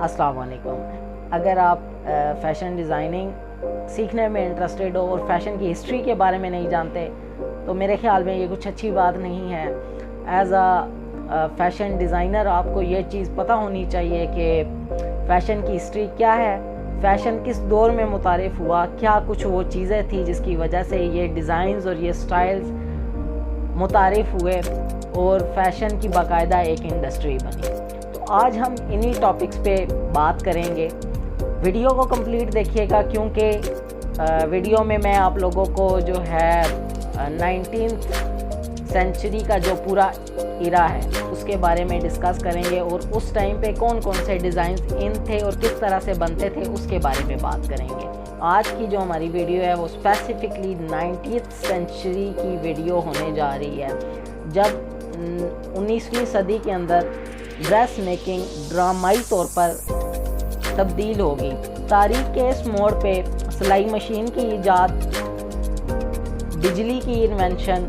अस्सलाम वालेकुम। अगर आप फ़ैशन डिज़ाइनिंग सीखने में इंटरेस्टेड हो और फ़ैशन की हिस्ट्री के बारे में नहीं जानते तो मेरे ख़्याल में ये कुछ अच्छी बात नहीं है। एज़ अ फ़ैशन डिज़ाइनर आपको ये चीज़ पता होनी चाहिए कि फ़ैशन की हिस्ट्री क्या है, फ़ैशन किस दौर में मुतारिफ़ हुआ, क्या कुछ वो चीज़ें थी जिसकी वजह से ये डिज़ाइंस और ये स्टाइल्स मुतारिफ़ हुए और फ़ैशन की बाकायदा एक इंडस्ट्री बनी। तो आज हम इन्हीं टॉपिक्स पे बात करेंगे। वीडियो को कंप्लीट देखिएगा क्योंकि वीडियो में मैं आप लोगों को जो है 19th सेंचुरी का जो पूरा इरा है उसके बारे में डिस्कस करेंगे और उस टाइम पे कौन कौन से डिज़ाइंस इन थे और किस तरह से बनते थे उसके बारे में बात करेंगे। आज की जो हमारी वीडियो है वो स्पेसिफिकली 19th सेंचुरी की वीडियो होने जा रही है, जब 19वीं सदी के अंदर ड्रेस मेकिंग ड्रामाई तौर पर तब्दील होगी। तारीख के इस मोड़ पे सिलाई मशीन की ईजाद, बिजली की इन्वेंशन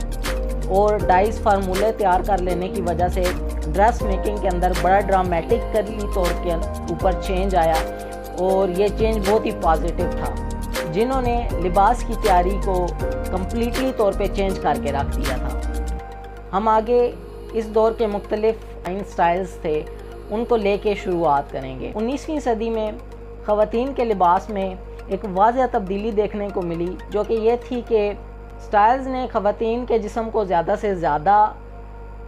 और डाइस फार्मूले तैयार कर लेने की वजह से ड्रेस मेकिंग के अंदर बड़ा ड्रामेटिकली तौर के ऊपर चेंज आया और ये चेंज बहुत ही पॉजिटिव था, जिन्होंने लिबास की तैयारी को कम्प्लीटली तौर पे चेंज करके रख दिया था। हम आगे इस दौर के मुख्तलिफ स्टाइल्स थे उनको लेके शुरुआत करेंगे। 19वीं सदी में ख़वातीन के लिबास में एक वाज़ह तब्दीली देखने को मिली, जो कि ये थी कि स्टाइल्स ने ख़वातीन के जिस्म को ज़्यादा से ज़्यादा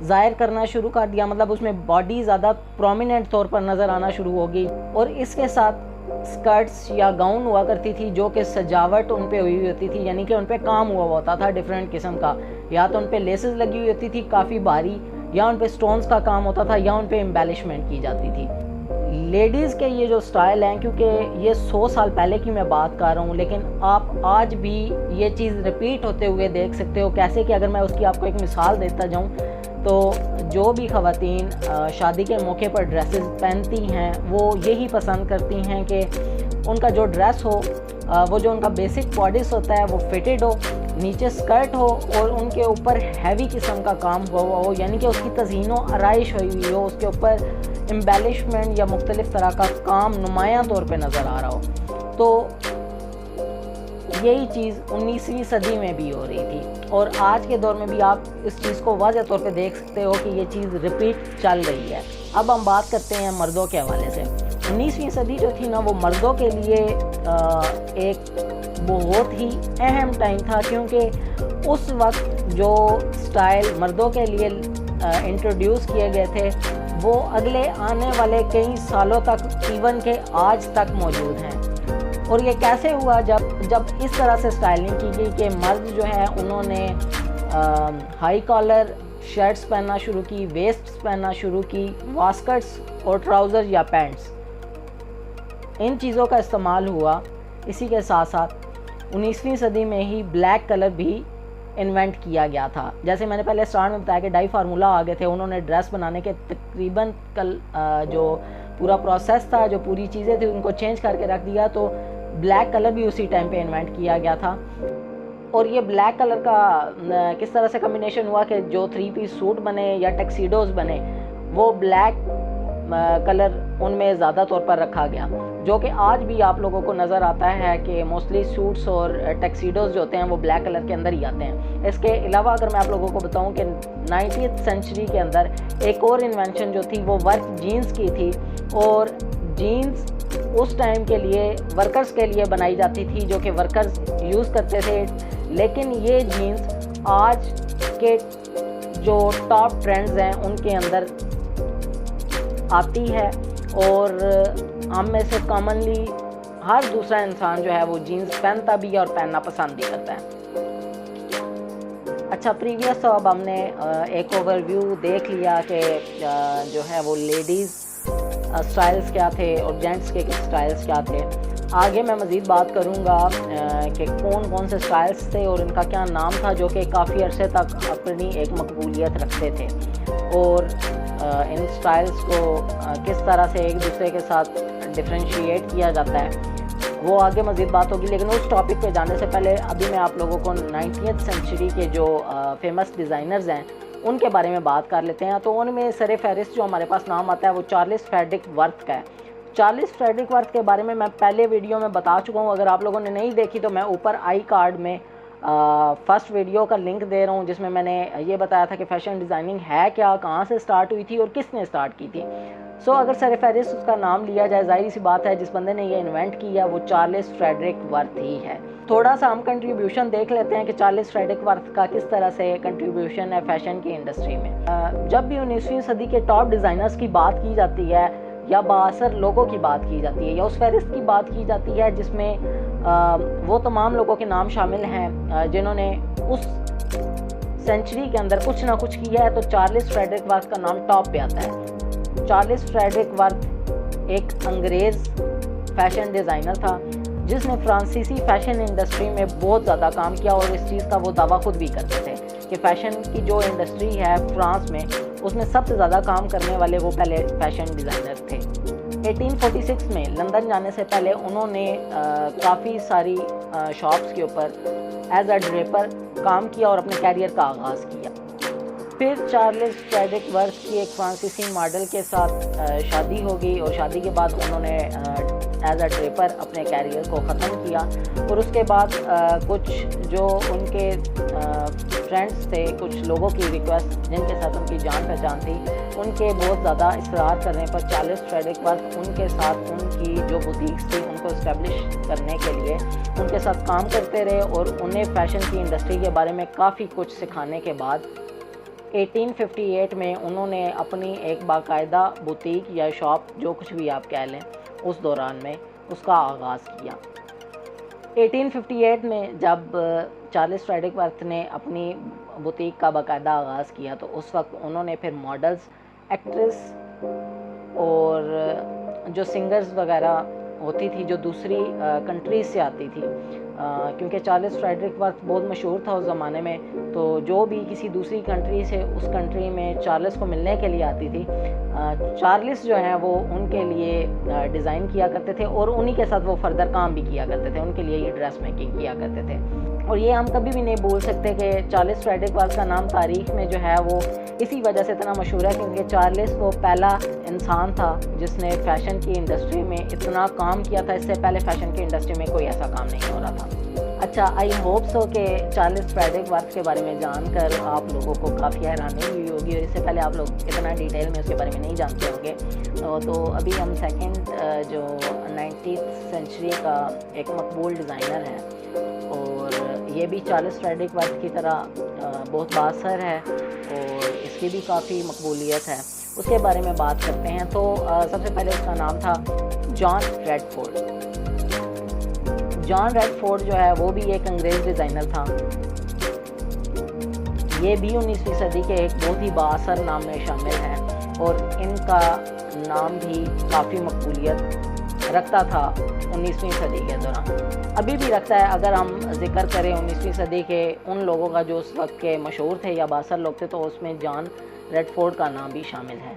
ज़ाहिर करना शुरू कर दिया, मतलब उसमें बॉडी ज़्यादा प्रोमिनेंट तौर पर नज़र आना शुरू हो गई। और इसके साथ स्कर्ट्स या गाउन हुआ करती थी जो कि सजावट उन पे हुई होती थी, यानी कि उन पे काम हुआ होता था डिफरेंट किस्म का, या तो उन पे लेसेस लगी हुई होती थी काफ़ी भारी, या उन पे स्टोन्स का काम होता था, या उन पे एम्बेलिशमेंट की जाती थी। लेडीज़ के ये जो स्टाइल हैं, क्योंकि ये 100 साल पहले की मैं बात कर रहा हूँ, लेकिन आप आज भी ये चीज़ रिपीट होते हुए देख सकते हो। कैसे कि अगर मैं उसकी आपको एक मिसाल देता जाऊँ तो जो भी ख़वातीन शादी के मौके पर ड्रेसेस पहनती हैं वो यही पसंद करती हैं कि उनका जो ड्रेस हो वो जो उनका बेसिक बॉडीस होता है वो फिटेड हो, नीचे स्कर्ट हो और उनके ऊपर हैवी किस्म का काम हुआ हो, यानी कि उसकी तज़ीनो आराइश हुई हो, उसके ऊपर एम्बेलिशमेंट या मुख्तलिफ़ तरह का काम नुमायाँ तौर पे नज़र आ रहा हो। तो यही चीज़ 19वीं सदी में भी हो रही थी और आज के दौर में भी आप इस चीज़ को वाज़ह तौर पे देख सकते हो कि ये चीज़ रिपीट चल रही है। अब हम बात करते हैं मर्दों के हवाले से। 19वीं सदी जो थी ना वो मर्दों के लिए एक बहुत ही अहम टाइम था, क्योंकि उस वक्त जो स्टाइल मर्दों के लिए इंट्रोड्यूस किए गए थे वो अगले आने वाले कई सालों तक, इवन के आज तक मौजूद हैं। और ये कैसे हुआ जब इस तरह से स्टाइलिंग की गई कि मर्द जो है उन्होंने हाई कॉलर शर्ट्स पहनना शुरू की, वेस्ट पहनना शुरू की, वास्कट्स और ट्राउज़र या पैंट्स, इन चीज़ों का इस्तेमाल हुआ। इसी के साथ साथ 19वीं सदी में ही ब्लैक कलर भी इन्वेंट किया गया था। जैसे मैंने पहले स्टार्ट में बताया कि डाई फार्मूला आ गए थे, उन्होंने ड्रेस बनाने के तकरीबन जो पूरा प्रोसेस था, जो पूरी चीज़ें थी, उनको चेंज करके रख दिया। तो ब्लैक कलर भी उसी टाइम पे इन्वेंट किया गया था। और ये ब्लैक कलर का किस तरह से कम्बिनेशन हुआ कि जो 3 पीस सूट बने या टक्सीडोज़ बने वो ब्लैक कलर उनमें ज़्यादा तौर पर रखा गया, जो कि आज भी आप लोगों को नज़र आता है कि मोस्टली सूट्स और टक्सीडोज़ जो होते हैं वो ब्लैक कलर के अंदर ही आते हैं। इसके अलावा अगर मैं आप लोगों को बताऊं कि 19th सेंचुरी के अंदर एक और इन्वेंशन जो थी वो वर्क जीन्स की थी, और जीन्स उस टाइम के लिए वर्कर्स के लिए बनाई जाती थी जो कि वर्कर्स यूज़ करते थे। लेकिन ये जीन्स आज के जो टॉप ट्रेंड्स हैं उनके अंदर आती है और हम में से कॉमनली हर दूसरा इंसान जो है वो जीन्स पहनता भी है और पहनना पसंद भी करता है। अच्छा, प्रीवियस तो अब हमने एक ओवरव्यू देख लिया कि जो है वो लेडीज़ स्टाइल्स क्या थे और जेंट्स के स्टाइल्स क्या थे। आगे मैं मज़ीद बात करूँगा कि कौन कौन से स्टाइल्स थे और इनका क्या नाम था, जो कि काफ़ी अरसे तक अपनी एक मकबूलियत रखते थे, और इन स्टाइल्स को किस तरह से एक दूसरे के साथ डिफ्रेंशिएट किया जाता है, वो आगे मज़ीद बात होगी। लेकिन उस टॉपिक पे जाने से पहले अभी मैं आप लोगों को 19th सेंचुरी के जो फेमस डिज़ाइनर्स हैं उनके बारे में बात कर लेते हैं। तो उनमें सर फहरिस्त जो हमारे पास नाम आता है वो चार्ल्स फ्रेडरिक वर्थ का है। चार्ल्स फ्रेडरिक वर्थ के बारे में मैं पहले वीडियो में बता चुका हूँ। अगर आप लोगों ने नहीं देखी तो मैं ऊपर आई कार्ड में फर्स्ट वीडियो का लिंक दे रहा हूँ, जिसमें मैंने ये बताया था कि फ़ैशन डिज़ाइनिंग है क्या, कहाँ से स्टार्ट हुई थी और किसने स्टार्ट की थी। सो अगर सरफहरिस्त उसका नाम लिया जाए, जाहिर सी बात है जिस बंदे ने ये इन्वेंट किया वो चार्ल्स फ्रेडरिक वर्थ ही है। थोड़ा सा हम कंट्रीब्यूशन देख लेते हैं कि चार्ल्स फ्रेडरिक वर्थ का किस तरह से कंट्रीब्यूशन है फ़ैशन की इंडस्ट्री में। जब भी 19वीं सदी के टॉप डिज़ाइनर्स की बात की जाती है या बाअसर लोगों की बात की जाती है या उस फहरिस्त की बात की जाती है जिसमें वो तमाम लोगों के नाम शामिल हैं जिन्होंने उस सेंचुरी के अंदर कुछ ना कुछ किया है, तो चार्ल्स फ्रेडरिक वर्थ का नाम टॉप पे आता है। चार्ल्स फ्रेडरिक वर्थ एक अंग्रेज़ फ़ैशन डिज़ाइनर था जिसने फ्रांसीसी फ़ैशन इंडस्ट्री में बहुत ज़्यादा काम किया और इस चीज़ का वो दावा खुद भी करते थे कि फ़ैशन की जो इंडस्ट्री है फ्रांस में, उसमें सबसे ज़्यादा काम करने वाले वो पहले फ़ैशन डिज़ाइनर थे। 1846 में लंदन जाने से पहले उन्होंने काफ़ी सारी शॉप्स के ऊपर एज अ ड्रेपर काम किया और अपने कैरियर का आगाज़ किया। फिर चार्ल्स फ्रेडरिक वर्थ की एक फ्रांसीसी मॉडल के साथ शादी हो गई और शादी के बाद उन्होंने एज अ ड्रेपर अपने कैरियर को ख़त्म किया और उसके बाद कुछ जो उनके फ्रेंड्स थे, कुछ लोगों की रिक्वेस्ट जिनके साथ उनकी जान पहचान थी, उनके बहुत ज़्यादा इसरार करने पर चार्ल्स फ्रेडरिक वर्थ उनके साथ उनकी जो बुटीक्स थी उनको इस्टेब्लिश करने के लिए उनके साथ काम करते रहे और उन्हें फ़ैशन की इंडस्ट्री के बारे में काफ़ी कुछ सिखाने के बाद 1858 में उन्होंने अपनी एक बाकायदा बुटीक या शॉप, जो कुछ भी आप कह लें, उस दौरान में उसका आगाज़ किया। 1858 में जब चार्ल्स फ्रेडरिक वर्थ ने अपनी बुटीक का बाकायदा आगाज़ किया तो उस वक्त उन्होंने फिर मॉडल्स, एक्ट्रेस और जो सिंगर्स वगैरह होती थी जो दूसरी कंट्रीज से आती थी, क्योंकि चार्ल्स फ्रेडरिक वर्थ बहुत मशहूर था उस ज़माने में, तो जो भी किसी दूसरी कंट्री से उस कंट्री में चार्ल्स को मिलने के लिए आती थी, चार्ल्स जो हैं वो उनके लिए डिज़ाइन किया करते थे और उन्हीं के साथ वो फर्दर काम भी किया करते थे, उनके लिए ये ड्रेस मेकिंग किया करते थे। और ये हम कभी भी नहीं भूल सकते कि चार्ल्स फ्रेडरिक वर्थ का नाम तारीख़ में जो है वो इसी वजह से इतना मशहूर है क्योंकि चार्ल्स वो पहला इंसान था जिसने फ़ैशन की इंडस्ट्री में इतना काम किया था। इससे पहले फ़ैशन की इंडस्ट्री में कोई ऐसा काम नहीं हो रहा था। अच्छा, आई होप सो कि चार्ल्स फ्रेडरिक वर्थ के बारे में जानकर आप लोगों को काफ़ी हैरानी हुई होगी और इससे पहले आप लोग इतना डिटेल में उसके बारे में नहीं जानते होंगे। तो अभी हम सेकंड जो 19th सेंचुरी का एक मकबूल डिज़ाइनर है और ये भी चार्ल्स फ्रेडरिक वर्थ की तरह बहुत बाअसर है और इसकी भी काफ़ी मकबूलियत है, उसके बारे में बात करते हैं। तो सबसे पहले उसका नाम था जॉन रेडफोर्ड। जॉन रेडफोर्ड जो है वो भी एक अंग्रेज़ डिज़ाइनर था। ये भी 19वीं सदी के एक बहुत ही बाअसर नाम में शामिल हैं और इनका नाम भी काफ़ी मकबूलियत रखता था 19वीं सदी के दौरान, अभी भी रखता है। अगर हम जिक्र करें 19वीं सदी के उन लोगों का जो उस वक्त के मशहूर थे या बाअसर लोग थे, तो उसमें जॉन रेडफोर्ड का नाम भी शामिल है।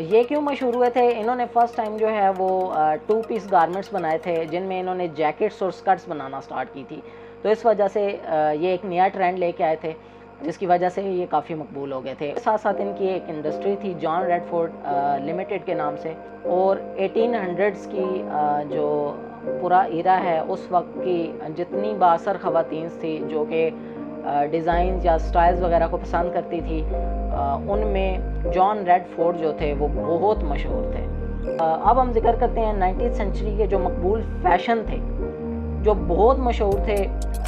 ये क्यों मशहूर हुए थे? इन्होंने फ़र्स्ट टाइम जो है वो 2 पीस गारमेंट्स बनाए थे जिनमें इन्होंने जैकेट्स और स्कर्ट्स बनाना स्टार्ट की थी, तो इस वजह से ये एक नया ट्रेंड लेके आए थे जिसकी वजह से ये काफ़ी मकबूल हो गए थे। साथ साथ इनकी एक इंडस्ट्री थी जॉन रेडफोर्ड लिमिटेड के नाम से, और 1800s की जो पूरा इरा है उस वक्त की जितनी बाअसर ख़वातीन थी जो कि डिज़ाइन या स्टाइल्स वगैरह को पसंद करती थी, उनमें जॉन रेडफोर्ड जो थे वो बहुत मशहूर थे। अब हम जिक्र करते हैं 19th सेंचुरी के जो मकबूल फ़ैशन थे जो बहुत मशहूर थे,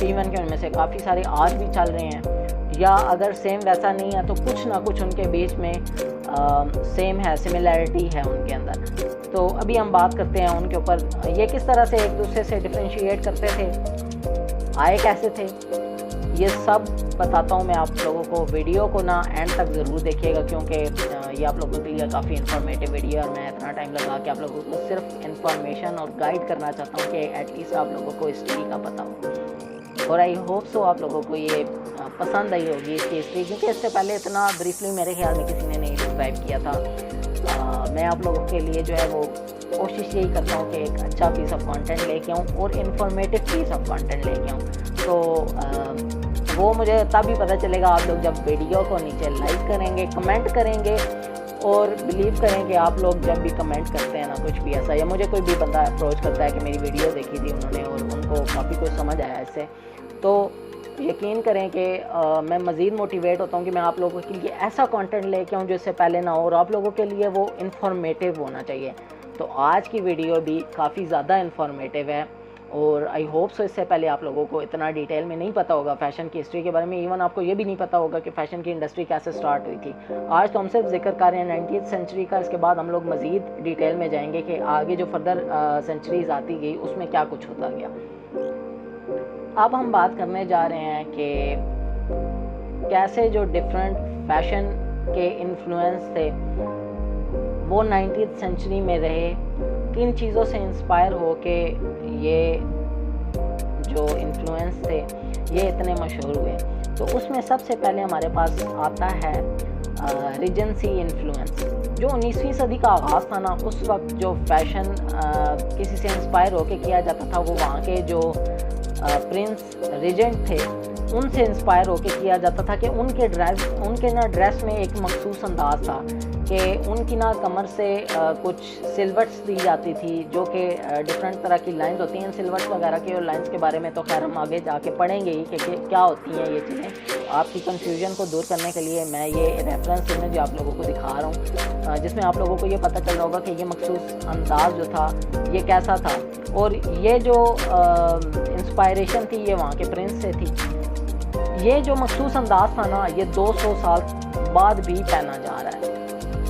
इवन के उनमें से काफ़ी सारे आज भी चल रहे हैं, या अगर सेम वैसा नहीं है तो कुछ ना कुछ उनके बीच में सेम है, सिमिलैरिटी है उनके अंदर। तो अभी हम बात करते हैं उनके ऊपर, ये किस तरह से एक दूसरे से डिफ्रेंशिएट करते थे, आए कैसे थे, ये सब बताता हूँ मैं आप लोगों को। वीडियो को ना एंड तक ज़रूर देखिएगा क्योंकि ये आप लोगों के लिए काफ़ी इन्फॉर्मेटिव वीडियो है और मैं इतना टाइम लगा के आप लोगों को सिर्फ इन्फॉर्मेशन और गाइड करना चाहता हूँ कि एटलीस्ट आप लोगों को हिस्ट्री का पता हो। और आई होप सो आप लोगों को ये पसंद आई होगी इसकी हिस्ट्री, क्योंकि इससे पहले इतना ब्रीफली मेरे ख्याल में किसी ने नहीं डिस्क्राइब किया था। मैं आप लोगों के लिए जो है वो कोशिश यही करता हूँ कि एक अच्छा पीस ऑफ कंटेंट लेके आऊँ और इन्फॉर्मेटिव पीस ऑफ कंटेंट लेके आऊँ। तो वो मुझे तभी पता चलेगा आप लोग जब वीडियो को नीचे लाइक करेंगे, कमेंट करेंगे और बिलीव करें कि आप लोग जब भी कमेंट करते हैं ना कुछ भी ऐसा, या मुझे कोई भी बंदा अप्रोच करता है कि मेरी वीडियो देखी थी उन्होंने और उनको काफ़ी कुछ समझ आया इससे, तो यकीन करें कि मैं मज़ीद मोटिवेट होता हूँ कि मैं आप लोगों के लिए ऐसा कंटेंट लेके आऊँ जो इससे पहले ना हो, और आप लोगों के लिए वो इन्फॉर्मेटिव होना चाहिए। तो आज की वीडियो भी काफ़ी ज़्यादा इन्फॉर्मेटिव है और आई होप सो इससे पहले आप लोगों को इतना डिटेल में नहीं पता होगा फ़ैशन की हिस्ट्री के बारे में। इवन आपको ये भी नहीं पता होगा कि फ़ैशन की इंडस्ट्री कैसे स्टार्ट हुई थी। आज तो हम सिर्फ जिक्र कर रहे हैं 19th सेंचुरी का, इसके बाद हम लोग मज़ीद डिटेल में जाएंगे कि आगे जो फर्दर सेंचुरीज़ आती गई उसमें क्या कुछ होता गया। अब हम बात करने जा रहे हैं कि कैसे जो डिफरेंट फैशन के इन्फ्लुएंस थे वो 19th सेंचुरी में रहे, किन चीज़ों से इंस्पायर हो के ये जो इन्फ्लुएंस थे ये इतने मशहूर हुए। तो उसमें सबसे पहले हमारे पास आता है रीजेंसी इन्फ्लुएंस। जो 19वीं सदी का आगाज़ था ना, उस वक्त जो फैशन किसी से इंस्पायर होके किया जाता था वो वहाँ के जो प्रिंस रीजेंट थे उनसे इंस्पायर होके किया जाता था कि उनके ना ड्रेस में एक मखसूस अंदाज़ था कि उनकी ना कमर से कुछ सिल्वर्स दी जाती थी जो कि डिफरेंट तरह की लाइंस होती हैं। सिल्वर्स वगैरह की और लाइंस के बारे में तो खैर हम आगे जाके पढ़ेंगे ही कि क्या होती हैं ये चीज़ें। आपकी कन्फ्यूजन को दूर करने के लिए मैं ये रेफरेंस इमेज आप लोगों को दिखा रहा हूँ जिसमें आप लोगों को ये पता चल रहा होगा कि ये मखसूस अंदाज़ जो था ये कैसा था, और ये जो इंस्पायरेशन थी ये वहाँ के प्रिंस से थी। ये जो मखसूस अंदाज़ था ना ये 200 साल बाद भी पहना जा रहा है।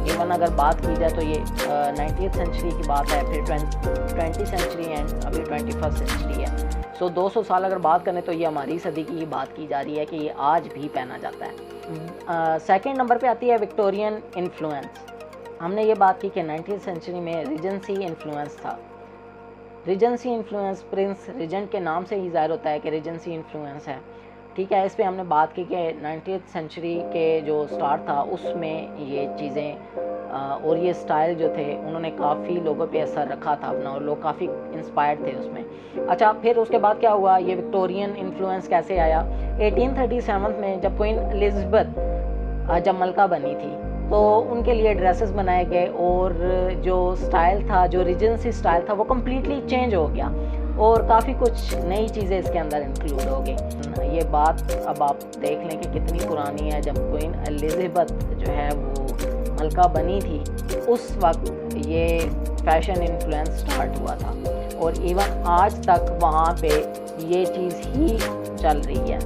इवन अगर बात की जाए तो ये 19th सेंचुरी की बात है, फिर 20th सेंचुरी एंड अभी 21st सेंचुरी है। सो 200 साल अगर बात करें तो ये हमारी सदी की बात की जा रही है कि ये आज भी पहना जाता है। सेकंड नंबर पे आती है विक्टोरियन इन्फ्लुएंस। हमने ये बात की कि 19th सेंचुरी में रीजेंसी इन्फ्लुएंस था। रीजेंसी इन्फ्लुएंस प्रिंस रीजेंट के नाम से ही ज़ाहिर होता है कि रीजेंसी इन्फ्लुएंस है, ठीक है। इस पर हमने बात की कि 19th सेंचुरी के जो स्टार्ट था उसमें ये चीज़ें और ये स्टाइल जो थे उन्होंने काफ़ी लोगों पे असर रखा था अपना, और लोग काफ़ी इंस्पायर्ड थे उसमें। अच्छा, फिर उसके बाद क्या हुआ, ये विक्टोरियन इन्फ्लुएंस कैसे आया। 1837 में जब क्वीन एलिज़ाबेथ जब मलका बनी थी तो उनके लिए ड्रेसेस बनाए गए और जो स्टाइल था, जो रीजेंसी स्टाइल था वो कम्प्लीटली चेंज हो गया और काफ़ी कुछ नई चीज़ें इसके अंदर इंक्लूड हो गई। ये बात अब आप देख लें कि कितनी पुरानी है। जब क्वीन एलिज़ाबेथ जो है वो मलका बनी थी उस वक्त ये फैशन इन्फ्लुएंस स्टार्ट हुआ था, और इवन आज तक वहाँ पे ये चीज़ ही चल रही है।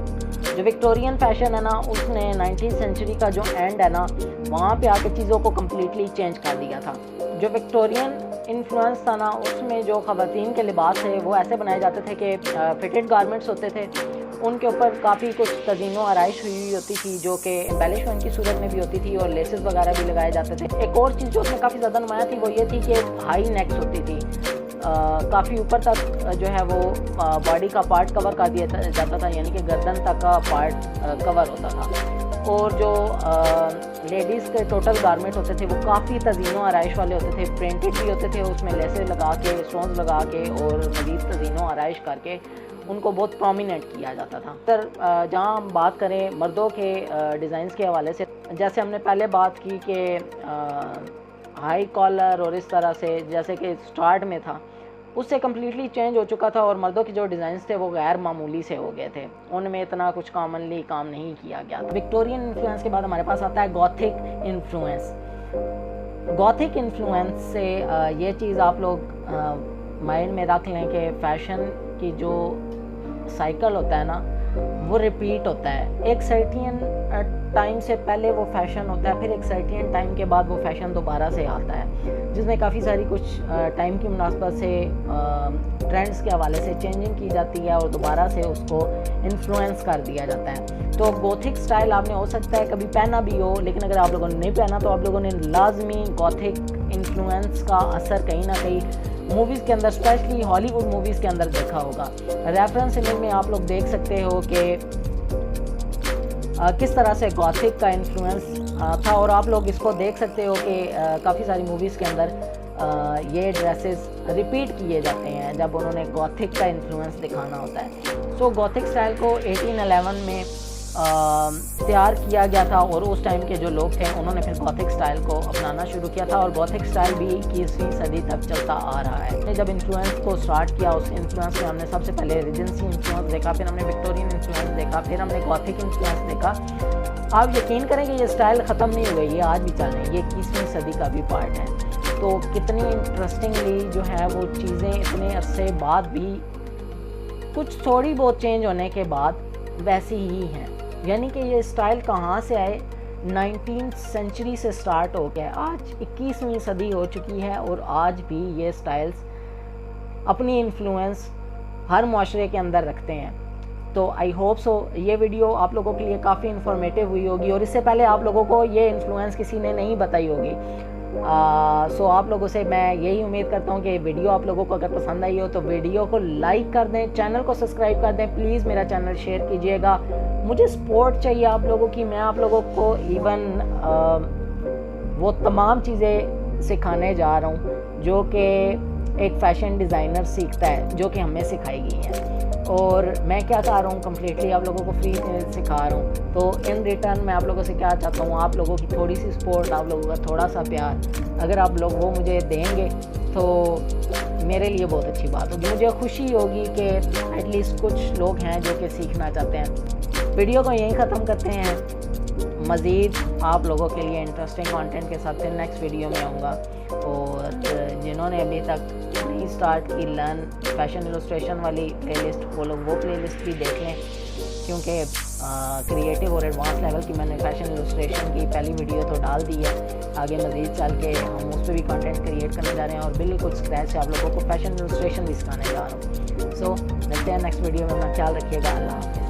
जो विक्टोरियन फैशन है ना उसने 19th सेंचुरी का जो एंड है ना वहाँ पे आके चीज़ों को कम्प्लीटली चेंज कर दिया था। जो विक्टोरियन इन्फ्लुएंस था ना उसमें जो ख़वातीन के लिबास थे वो ऐसे बनाए जाते थे कि फिटेड गारमेंट्स होते थे, उनके ऊपर काफ़ी कुछ तज़ीनो आराइश हुई होती थी जो कि एम्बेलिशमेंट की सूरत में भी होती थी, और लेसेस वगैरह भी लगाए जाते थे। एक और चीज़ जो उसमें काफ़ी ज़्यादा नुमाया थी वो ये थी कि हाई नेक्स होती थी, काफ़ी ऊपर तक जो है वो बॉडी का पार्ट कवर कर दिया जाता था, यानी कि गर्दन तक का पार्ट कवर होता था। और जो लेडीज़ के टोटल गारमेंट होते थे वो काफ़ी तज़ीनो आराइश वाले होते थे, प्रिंटेड भी होते थे, उसमें लेसेस लगा के, स्टोन्स लगा के और मज़ीद तज़ीनो आराइश करके उनको बहुत प्रोमिनेंट किया जाता था। सर जहाँ हम बात करें मर्दों के डिज़ाइंस के हवाले से, जैसे हमने पहले बात की कि हाई कॉलर और इस तरह से जैसे कि स्टार्ट में था उससे कम्प्लीटली चेंज हो चुका था, और मर्दों के जो डिज़ाइंस थे वो गैर मामूली से हो गए थे, उनमें इतना कुछ कॉमनली काम नहीं किया गया। विक्टोरियन इन्फ्लुएंस के बाद हमारे पास आता है गॉथिक इन्फ्लुएंस। गॉथिक इन्फ्लुएंस से ये चीज़ आप लोग माइंड में रख लें कि फ़ैशन की जो साइकिल होता है ना वो रिपीट होता है। एक सर्टेन टाइम से पहले वो फैशन होता है, फिर एक सर्टेन टाइम के बाद वो फैशन दोबारा से आता है, जिसमें काफ़ी सारी कुछ टाइम की मुनासबत से ट्रेंड्स के हवाले से चेंजिंग की जाती है और दोबारा से उसको इन्फ्लुएंस कर दिया जाता है। तो गोथिक स्टाइल आपने हो सकता है कभी पहना भी हो, लेकिन अगर आप लोगों ने नहीं पहना तो आप लोगों ने लाजमी गॉथिक इन्फ्लुएंस का असर कहीं ना कहीं मूवीज़ के अंदर, स्पेशली हॉलीवुड मूवीज़ के अंदर देखा होगा। रेफरेंस इमेज में आप लोग देख सकते हो कि किस तरह से गॉथिक का इन्फ्लुएंस था, और आप लोग इसको देख सकते हो कि काफ़ी सारी मूवीज़ के अंदर ये ड्रेसेस रिपीट किए जाते हैं जब उन्होंने गॉथिक का इन्फ्लुएंस दिखाना होता है। सो गॉथिक स्टाइल को 1811 में तैयार किया गया था और उस टाइम के जो लोग थे उन्होंने फिर गॉथिक स्टाइल को अपनाना शुरू किया था और गॉथिक स्टाइल भी 21वीं सदी तक चलता आ रहा है। जब इन्फ्लुएंस को स्टार्ट किया उस इन्फ्लुएंस में हमने सबसे पहले रीजेंसी इन्फ्लुएंस देखा, फिर हमने विक्टोरियन इन्फ्लुएंस देखा, फिर हमने गॉथिक इन्फ्लुएंस देखा। आप यकीन करें कि ये स्टाइल ख़त्म नहीं हो गई, ये आज भी चल रही है, ये 21वीं सदी का भी पार्ट है। तो कितनी इंटरेस्टिंगली जो है वो चीज़ें इतने अरसे बाद भी कुछ थोड़ी बहुत चेंज होने के बाद वैसी ही हैं। यानी कि ये स्टाइल कहाँ से आए, 19th सेंचुरी से स्टार्ट हो गया, आज 21वीं सदी हो चुकी है और आज भी ये स्टाइल्स अपनी इन्फ्लुएंस हर माशरे के अंदर रखते हैं। तो आई होप सो ये वीडियो आप लोगों के लिए काफ़ी इन्फॉर्मेटिव हुई होगी और इससे पहले आप लोगों को ये इन्फ्लुएंस किसी ने नहीं बताई होगी। सो आप लोगों से मैं यही उम्मीद करता हूँ कि वीडियो आप लोगों को अगर पसंद आई हो तो वीडियो को लाइक कर दें, चैनल को सब्सक्राइब कर दें, प्लीज़ मेरा चैनल शेयर कीजिएगा। मुझे सपोर्ट चाहिए आप लोगों की, मैं आप लोगों को इवन वो तमाम चीज़ें सिखाने जा रहा हूँ जो कि एक फ़ैशन डिज़ाइनर सीखता है, जो कि हमें सिखाई गई हैं। और मैं क्या कर रहा हूँ, कम्प्लीटली आप लोगों को फ्री में सिखा रहा हूँ। तो इन रिटर्न मैं आप लोगों से क्या चाहता हूँ, आप लोगों की थोड़ी सी सपोर्ट, आप लोगों का थोड़ा सा प्यार, अगर आप लोग वो मुझे देंगे तो मेरे लिए बहुत अच्छी बात होगी। मुझे खुशी होगी कि एटलीस्ट कुछ लोग हैं जो कि सीखना चाहते हैं। वीडियो को यहीं ख़त्म करते हैं, मज़ीद आप लोगों के लिए इंटरेस्टिंग कंटेंट के साथ फिर नेक्स्ट वीडियो में आऊँगा। और जिन्होंने अभी तक नहीं स्टार्ट की लर्न फैशन इलस्ट्रेशन वाली प्लेलिस्ट, वो लोग वो प्लेलिस्ट भी देख लें, क्योंकि क्रिएटिव और एडवांस लेवल की मैंने फैशन इलस्ट्रेशन की पहली वीडियो तो डाल दी है। आगे मज़ीद चल के हम उस पर भी कंटेंट क्रिएट करने जा रहे हैं और बिल्कुल स्क्रैच से आप लोगों को फैशन इलस्ट्रेशन भी सिखाने जा रहा हूँ। सो मिलते हैं नेक्स्ट वीडियो में, अपना ख्याल रखिएगा, अल्लाह हाफ़िज़।